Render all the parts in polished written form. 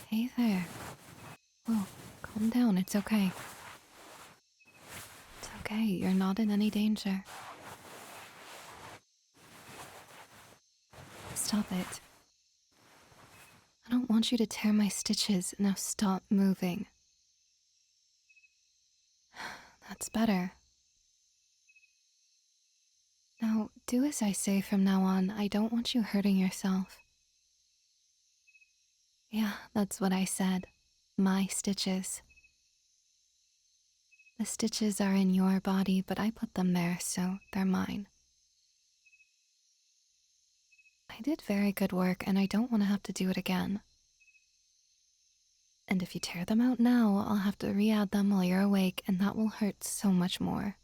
Hey there. Whoa, calm down, it's okay. It's okay, you're not in any danger. Stop it. I don't want you to tear my stitches. Now stop moving. That's better. Now, do as I say from now on. I don't want you hurting yourself. Yeah, that's what I said. My stitches. The stitches are in your body, but I put them there, so they're mine. I did very good work, and I don't want to have to do it again. And if you tear them out now, I'll have to re-add them while you're awake, and that will hurt so much more.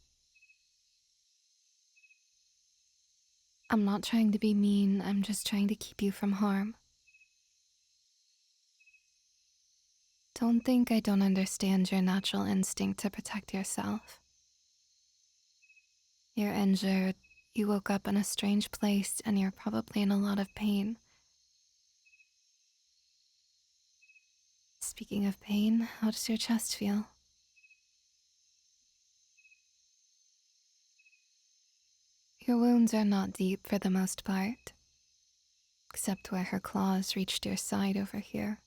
I'm not trying to be mean, I'm just trying to keep you from harm. Don't think I don't understand your natural instinct to protect yourself. You're injured, you woke up in a strange place, and you're probably in a lot of pain. Speaking of pain, how does your chest feel? Your wounds are not deep for the most part, except where her claws reached your side over here.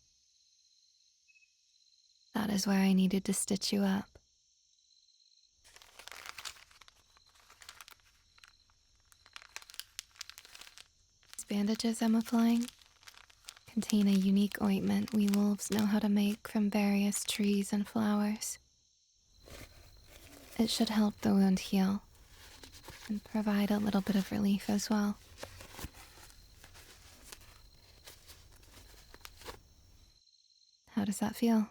That is where I needed to stitch you up. These bandages I'm applying contain a unique ointment we wolves know how to make from various trees and flowers. It should help the wound heal and provide a little bit of relief as well. How does that feel?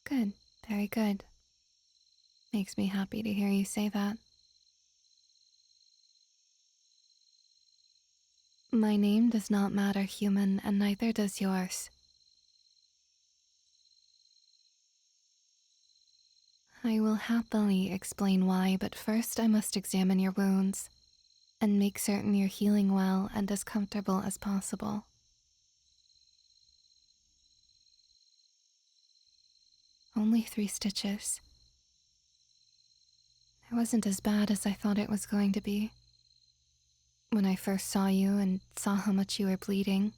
Good, very good. Makes me happy to hear you say that. My name does not matter, human, and neither does yours. I will happily explain why, but first I must examine your wounds and make certain you're healing well and as comfortable as possible. Only 3 stitches. It wasn't as bad as I thought it was going to be. When I first saw you and saw how much you were bleeding.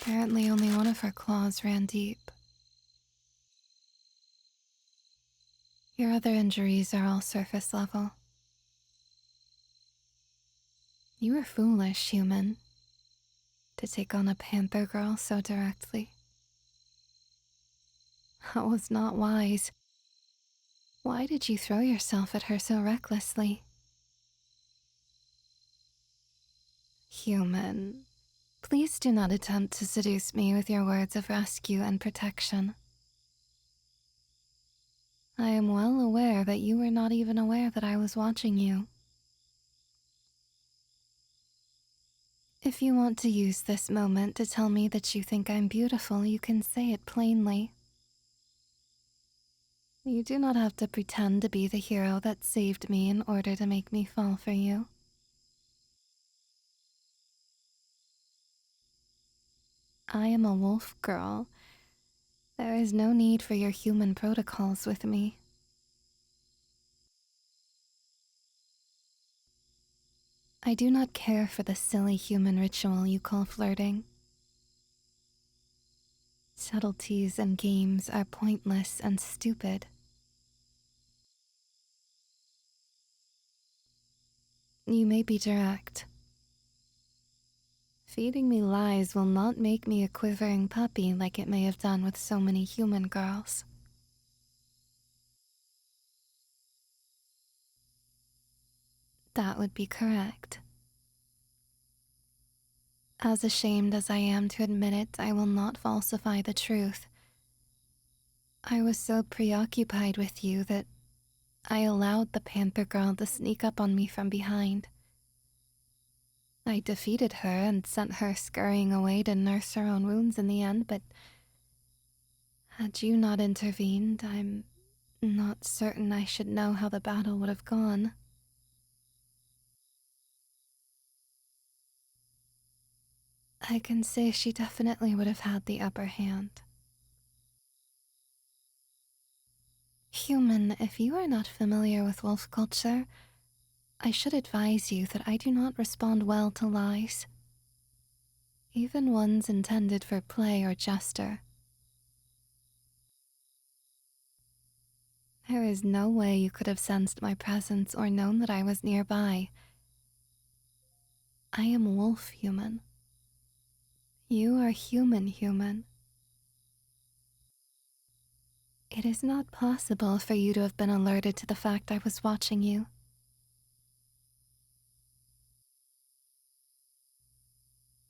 Apparently only one of her claws ran deep. Your other injuries are all surface level. You were foolish, human, to take on a panther girl so directly. That was not wise. Why did you throw yourself at her so recklessly? Human, please do not attempt to seduce me with your words of rescue and protection. I am well aware that you were not even aware that I was watching you. If you want to use this moment to tell me that you think I'm beautiful, you can say it plainly. You do not have to pretend to be the hero that saved me in order to make me fall for you. I am a wolf girl. There is no need for your human protocols with me. I do not care for the silly human ritual you call flirting. Subtleties and games are pointless and stupid. You may be direct. Feeding me lies will not make me a quivering puppy like it may have done with so many human girls. That would be correct. As ashamed as I am to admit it, I will not falsify the truth. I was so preoccupied with you that I allowed the panther girl to sneak up on me from behind. I defeated her and sent her scurrying away to nurse her own wounds in the end, but Had you not intervened, I'm not certain I should know how the battle would have gone. I can say she definitely would have had the upper hand. Human, if you are not familiar with wolf culture, I should advise you that I do not respond well to lies, even ones intended for play or jester. There is no way you could have sensed my presence or known that I was nearby. I am wolf human. You are human. It is not possible for you to have been alerted to the fact I was watching you.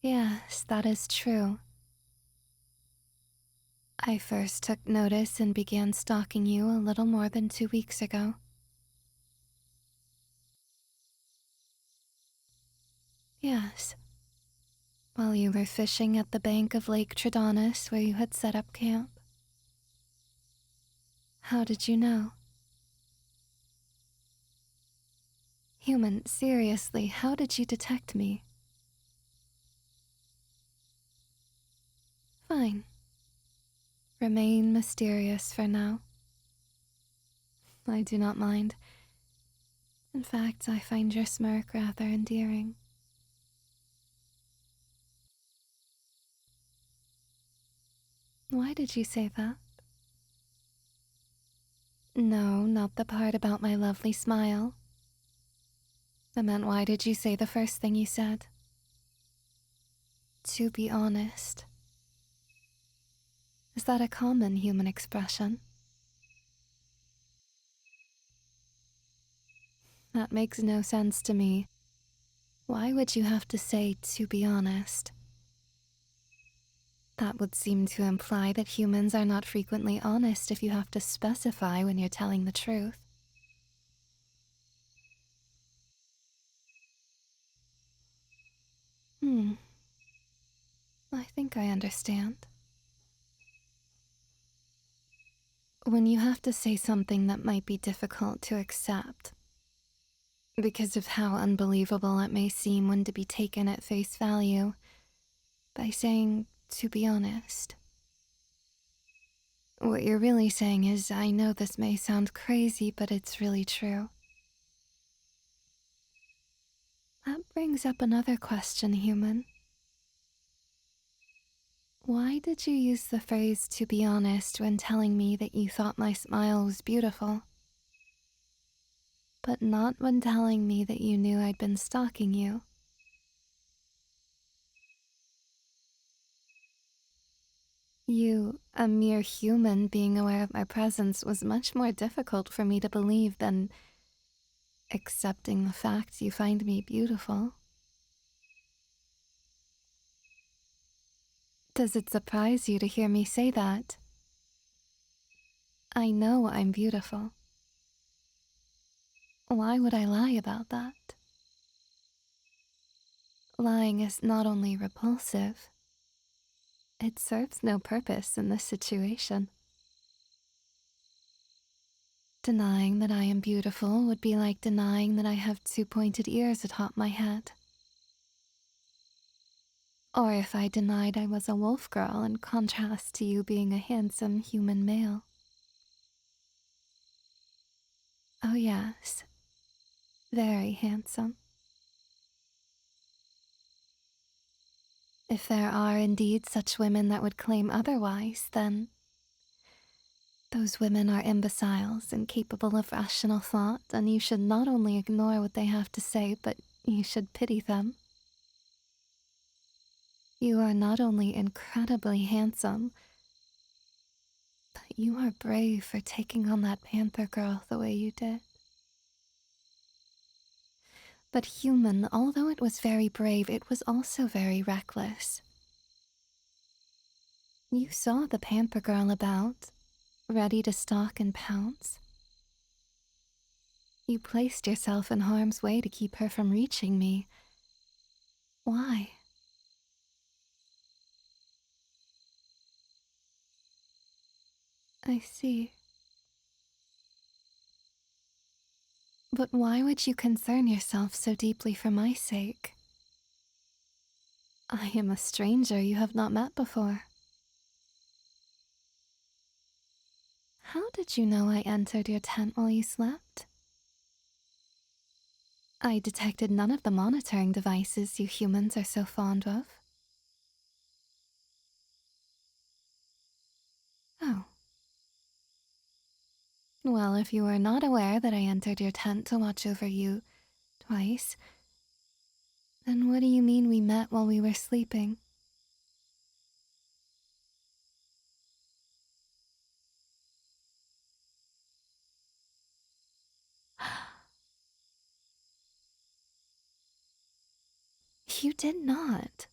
Yes, that is true. I first took notice and began stalking you a little more than 2 weeks ago. Yes, while you were fishing at the bank of Lake Tridonis where you had set up camp. How did you know? Human, seriously, how did you detect me? Fine. Remain mysterious for now. I do not mind. In fact, I find your smirk rather endearing. Why did you say that? No, not the part about my lovely smile. I meant, why did you say the first thing you said? To be honest. Is that a common human expression? That makes no sense to me. Why would you have to say, to be honest? That would seem to imply that humans are not frequently honest if you have to specify when you're telling the truth. I think I understand. When you have to say something that might be difficult to accept, because of how unbelievable it may seem when to be taken at face value, by saying, to be honest. What you're really saying is, I know this may sound crazy, but it's really true. That brings up another question, human. Why did you use the phrase, to be honest, when telling me that you thought my smile was beautiful, but not when telling me that you knew I'd been stalking you? You, a mere human, being aware of my presence was much more difficult for me to believe than accepting the fact you find me beautiful. Does it surprise you to hear me say that? I know I'm beautiful. Why would I lie about that? Lying is not only repulsive, it serves no purpose in this situation. Denying that I am beautiful would be like denying that I have two pointed ears atop my head. Or if I denied I was a wolf girl in contrast to you being a handsome human male. Oh yes, very handsome. If there are indeed such women that would claim otherwise, then those women are imbeciles, incapable of rational thought, and you should not only ignore what they have to say, but you should pity them. You are not only incredibly handsome, but you are brave for taking on that panther girl the way you did. But human, although it was very brave, it was also very reckless. You saw the panther girl about, ready to stalk and pounce. You placed yourself in harm's way to keep her from reaching me. Why? I see. But why would you concern yourself so deeply for my sake? I am a stranger you have not met before. How did you know I entered your tent while you slept? I detected none of the monitoring devices you humans are so fond of. Oh. Well, if you are not aware that I entered your tent to watch over you twice, then what do you mean we met while we were sleeping? You did not.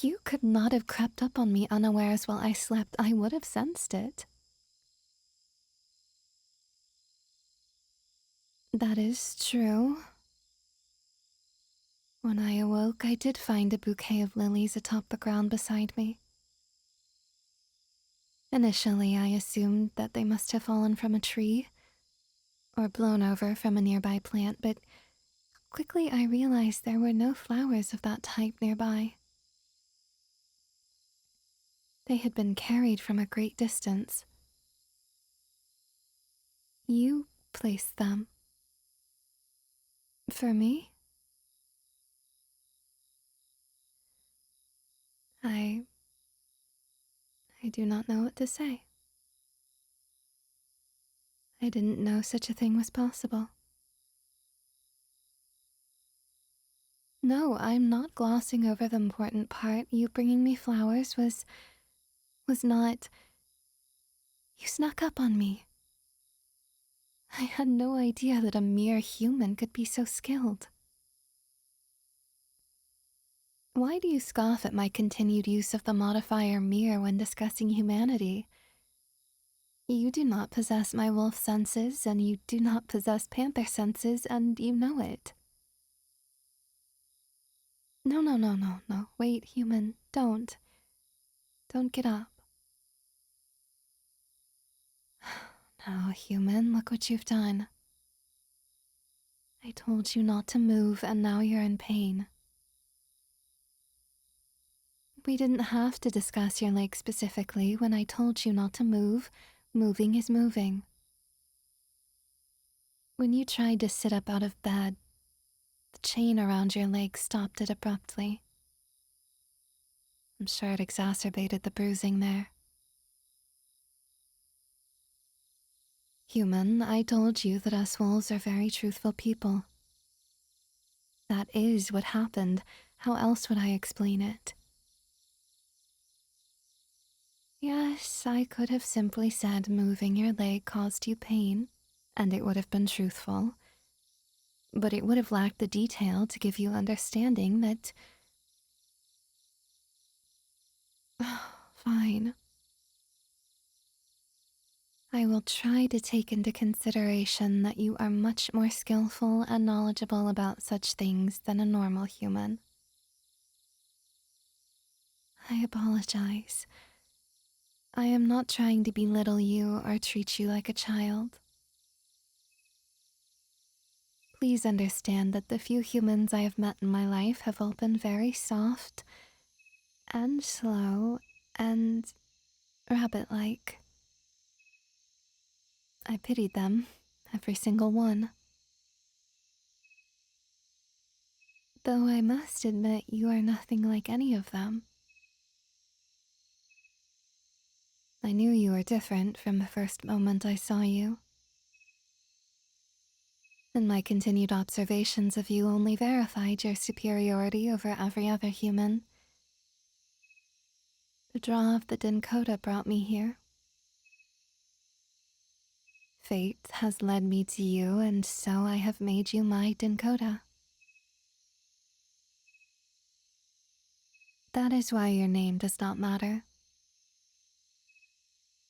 You could not have crept up on me unawares while I slept. I would have sensed it. That is true. When I awoke, I did find a bouquet of lilies atop the ground beside me. Initially, I assumed that they must have fallen from a tree or blown over from a nearby plant, but quickly I realized there were no flowers of that type nearby. They had been carried from a great distance. You placed them. For me? I do not know what to say. I didn't know such a thing was possible. No, I'm not glossing over the important part. You bringing me flowers was not... You snuck up on me. I had no idea that a mere human could be so skilled. Why do you scoff at my continued use of the modifier mere when discussing humanity? You do not possess my wolf senses, and you do not possess panther senses, and you know it. No, no, no, no, no. Wait, human, don't. Don't get up. Now, human, look what you've done. I told you not to move, and now you're in pain. We didn't have to discuss your leg specifically when I told you not to move. Moving is moving. When you tried to sit up out of bed, the chain around your leg stopped it abruptly. I'm sure it exacerbated the bruising there. Human, I told you that us wolves are very truthful people. That is what happened. How else would I explain it? Yes, I could have simply said moving your leg caused you pain, and it would have been truthful. But it would have lacked the detail to give you understanding that... Fine. I will try to take into consideration that you are much more skillful and knowledgeable about such things than a normal human. I apologize. I am not trying to belittle you or treat you like a child. Please understand that the few humans I have met in my life have all been very soft and slow and rabbit-like. I pitied them, every single one. Though I must admit you are nothing like any of them. I knew you were different from the first moment I saw you. And my continued observations of you only verified your superiority over every other human. The draw of the Dinkota brought me here. Fate has led me to you, and so I have made you my Dinkota. That is why your name does not matter.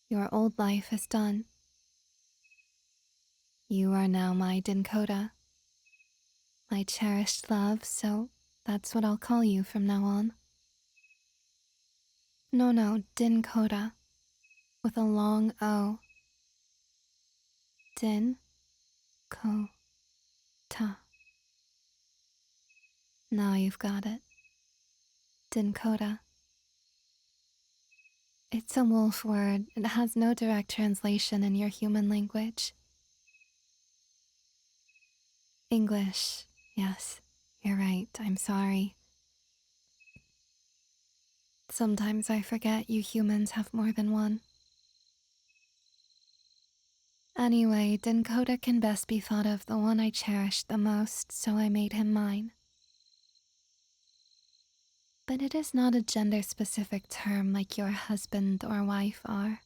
Your old life is done. You are now my Dinkota, my cherished love, so that's what I'll call you from now on. No, Dinkota. with a long O. Din, ko, ta. Now you've got it. Dinkota. It's a wolf word. It has no direct translation in your human language. English. Yes, you're right. I'm sorry. Sometimes I forget you humans have more than one. Anyway, Dinkota can best be thought of the one I cherished the most, so I made him mine. But it is not a gender-specific term like your husband or wife are.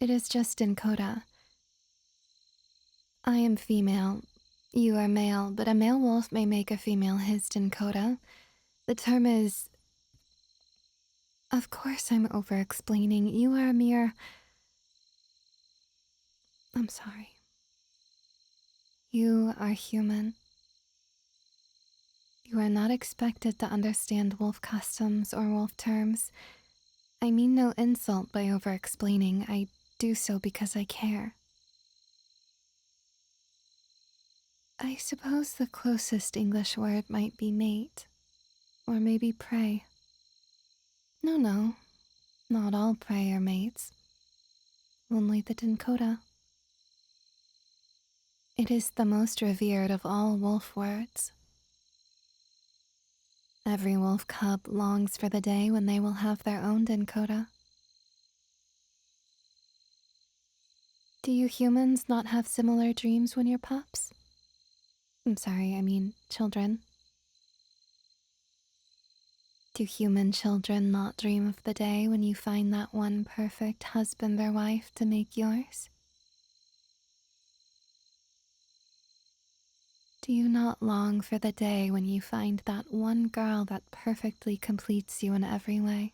It is just Dinkota. I am female. You are male, but a male wolf may make a female his Dinkota. The term is... Of course I'm over-explaining. You are a mere... I'm sorry. You are human. You are not expected to understand wolf customs or wolf terms. I mean no insult by over-explaining. I do so because I care. I suppose the closest English word might be mate, or maybe prey. No, not all prey are mates. Only the Dinkota. It is the most revered of all wolf words. Every wolf cub longs for the day when they will have their own Dinkota. Do you humans not have similar dreams when you're pups? I'm sorry, I mean children. Do human children not dream of the day when you find that one perfect husband or wife to make yours? Do you not long for the day when you find that one girl that perfectly completes you in every way?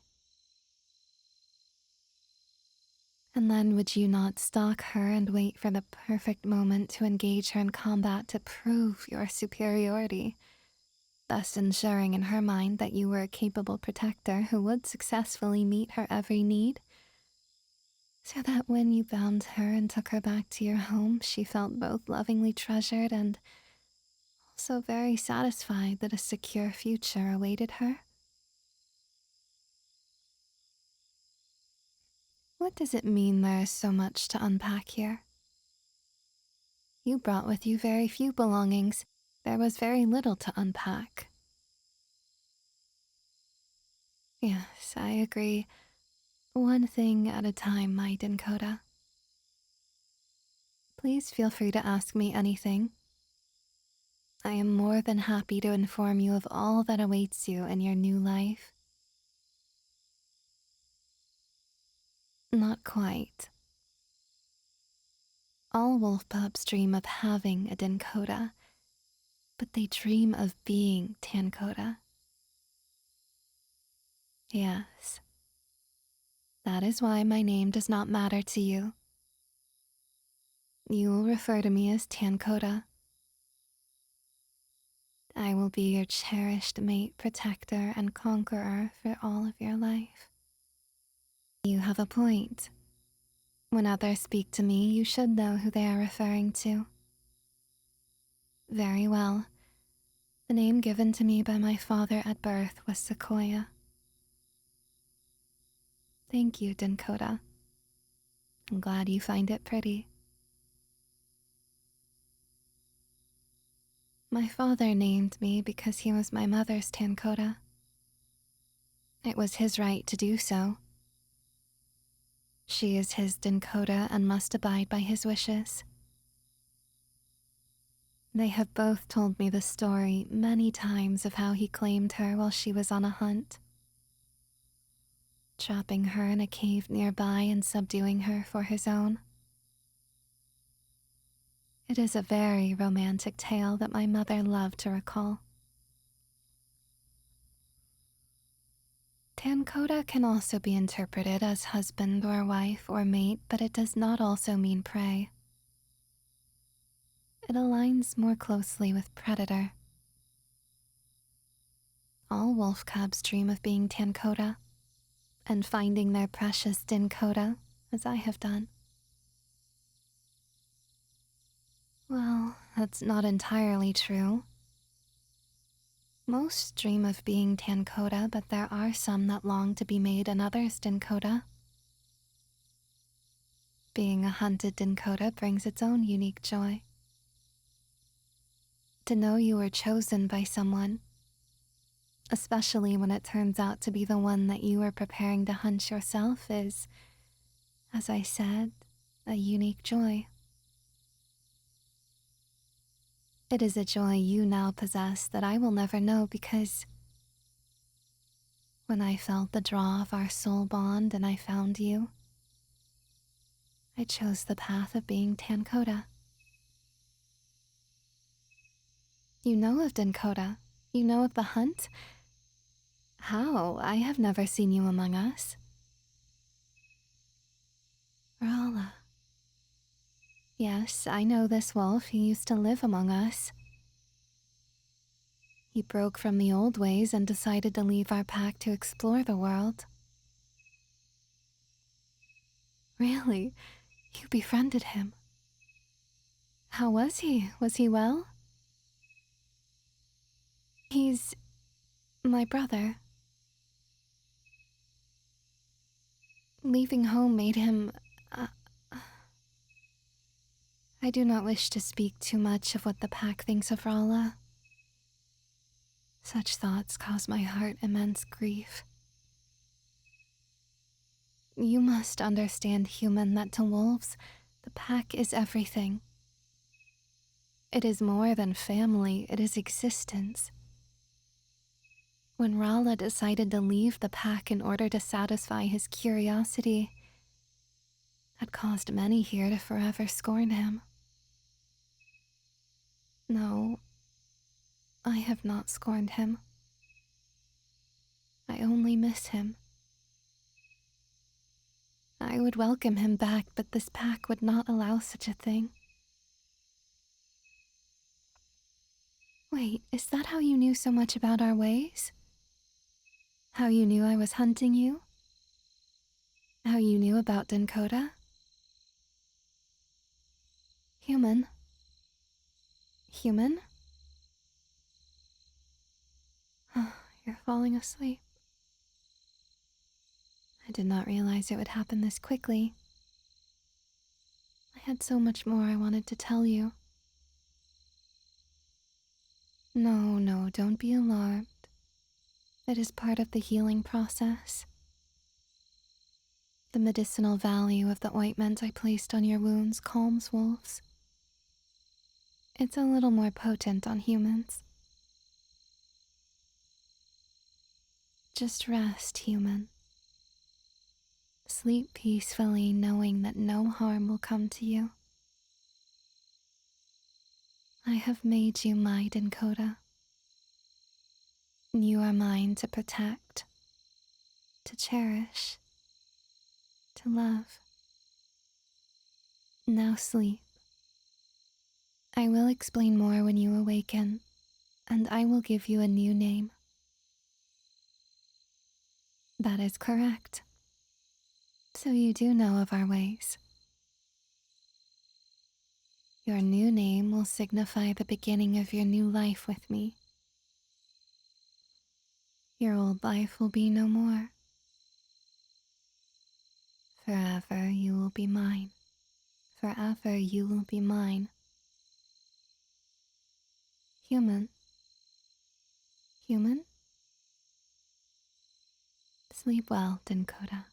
And then would you not stalk her and wait for the perfect moment to engage her in combat to prove your superiority, thus ensuring in her mind that you were a capable protector who would successfully meet her every need? So that when you bound her and took her back to your home, she felt both lovingly treasured and also very satisfied that a secure future awaited her? What does it mean there is so much to unpack here? You brought with you very few belongings. There was very little to unpack. Yes, I agree. One thing at a time, my Dinkota. Please feel free to ask me anything. I am more than happy to inform you of all that awaits you in your new life. Not quite. All wolf pups dream of having a Dinkota, but they dream of being Tankota. Yes. That is why my name does not matter to you. You will refer to me as Tankota. I will be your cherished mate, protector, and conqueror for all of your life. You have a point. When others speak to me, you should know who they are referring to. Very well. The name given to me by my father at birth was Sequoia. Thank you, Dinkota. I'm glad you find it pretty. My father named me because he was my mother's Tankota. It was his right to do so. She is his Dinkota and must abide by his wishes. They have both told me the story many times of how he claimed her while she was on a hunt, trapping her in a cave nearby and subduing her for his own. It is a very romantic tale that my mother loved to recall. Tankota can also be interpreted as husband or wife or mate, but it does not also mean prey. It aligns more closely with predator. All wolf cubs dream of being Tankota. and finding their precious Dinkota, as I have done. Well, that's not entirely true. Most dream of being Tankota, but there are some that long to be made another's Dinkota. Being a hunted Dinkota brings its own unique joy. To know you were chosen by someone, especially when it turns out to be the one that you were preparing to hunt yourself, is, as I said, a unique joy. It is a joy you now possess that I will never know, because when I felt the draw of our soul bond and I found you, I chose the path of being Tankota. You know of Dinkota. You know of the hunt. How? I have never seen you among us. Rala. Yes, I know this wolf. He used to live among us. He broke from the old ways and decided to leave our pack to explore the world. Really? You befriended him? How was he? Was he well? He's my brother. Leaving home made him... uh, I do not wish to speak too much of what the pack thinks of Rala. Such thoughts cause my heart immense grief. You must understand, human, that to wolves, the pack is everything. It is more than family, it is existence. When Rala decided to leave the pack in order to satisfy his curiosity, that caused many here to forever scorn him. No, I have not scorned him. I only miss him. I would welcome him back, but this pack would not allow such a thing. Wait, is that how you knew so much about our ways? How you knew I was hunting you? How you knew about Dinkota? Human. Human? You're falling asleep. I did not realize it would happen this quickly. I had so much more I wanted to tell you. No, no, don't be alarmed. It is part of the healing process. The medicinal value of the ointment I placed on your wounds calms wolves. It's a little more potent on humans. Just rest, human. Sleep peacefully, knowing that no harm will come to you. I have made you my Dinkota. You are mine to protect, to cherish, to love. Now sleep. I will explain more when you awaken, and I will give you a new name. That is correct. So you do know of our ways. Your new name will signify the beginning of your new life with me. Your old life will be no more. Forever you will be mine. Forever you will be mine. Human. Human? Sleep well, Dinkota.